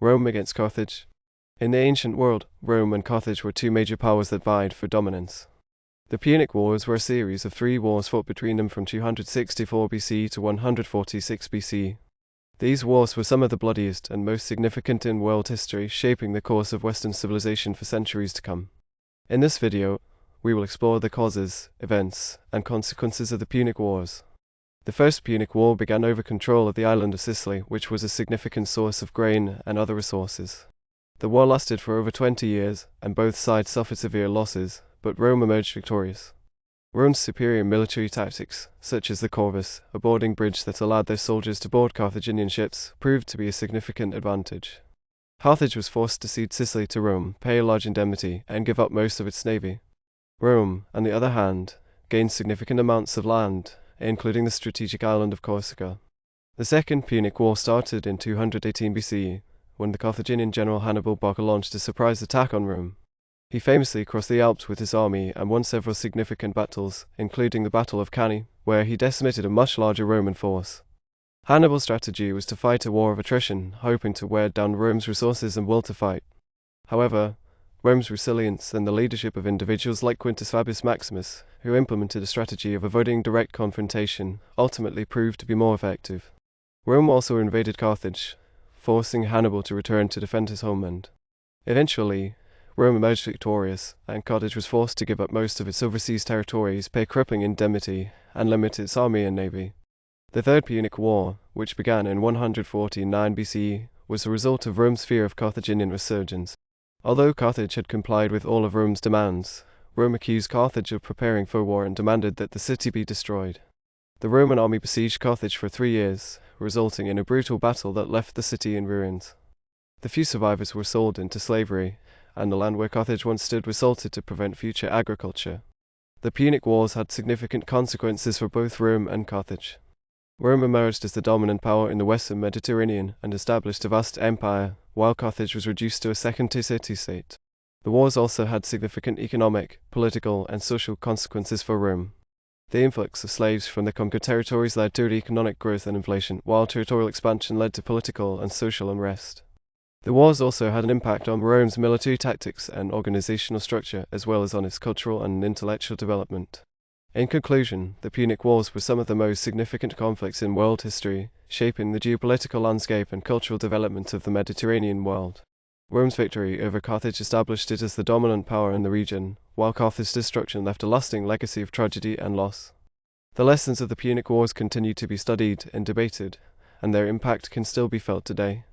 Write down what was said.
Rome against Carthage. In the ancient world, Rome and Carthage were two major powers that vied for dominance. The Punic Wars were a series of 3 wars fought between them from 264 BC to 146 BC. These wars were some of the bloodiest and most significant in world history, shaping the course of Western civilization for centuries to come. In this video, we will explore the causes, events, and consequences of the Punic Wars. The First Punic War began over control of the island of Sicily, which was a significant source of grain and other resources. The war lasted for over 20 years, and both sides suffered severe losses, but Rome emerged victorious. Rome's superior military tactics, such as the corvus, a boarding bridge that allowed their soldiers to board Carthaginian ships, proved to be a significant advantage. Carthage was forced to cede Sicily to Rome, pay a large indemnity, and give up most of its navy. Rome, on the other hand, gained significant amounts of land, including the strategic island of Corsica. The Second Punic War started in 218 BC, when the Carthaginian general Hannibal Barca launched a surprise attack on Rome. He famously crossed the Alps with his army and won several significant battles, including the Battle of Cannae, where he decimated a much larger Roman force. Hannibal's strategy was to fight a war of attrition, hoping to wear down Rome's resources and will to fight. However, Rome's resilience and the leadership of individuals like Quintus Fabius Maximus, who implemented a strategy of avoiding direct confrontation, ultimately proved to be more effective. Rome also invaded Carthage, forcing Hannibal to return to defend his homeland. Eventually, Rome emerged victorious, and Carthage was forced to give up most of its overseas territories, pay crippling indemnity, and limit its army and navy. The Third Punic War, which began in 149 BC, was the result of Rome's fear of Carthaginian resurgence. Although Carthage had complied with all of Rome's demands, Rome accused Carthage of preparing for war and demanded that the city be destroyed. The Roman army besieged Carthage for 3 years, resulting in a brutal battle that left the city in ruins. The few survivors were sold into slavery, and the land where Carthage once stood was salted to prevent future agriculture. The Punic Wars had significant consequences for both Rome and Carthage. Rome emerged as the dominant power in the Western Mediterranean and established a vast empire, while Carthage was reduced to a second-tier city-state. The wars also had significant economic, political, and social consequences for Rome. The influx of slaves from the conquered territories led to economic growth and inflation, while territorial expansion led to political and social unrest. The wars also had an impact on Rome's military tactics and organizational structure, as well as on its cultural and intellectual development. In conclusion, the Punic Wars were some of the most significant conflicts in world history, shaping the geopolitical landscape and cultural development of the Mediterranean world. Rome's victory over Carthage established it as the dominant power in the region, while Carthage's destruction left a lasting legacy of tragedy and loss. The lessons of the Punic Wars continue to be studied and debated, and their impact can still be felt today.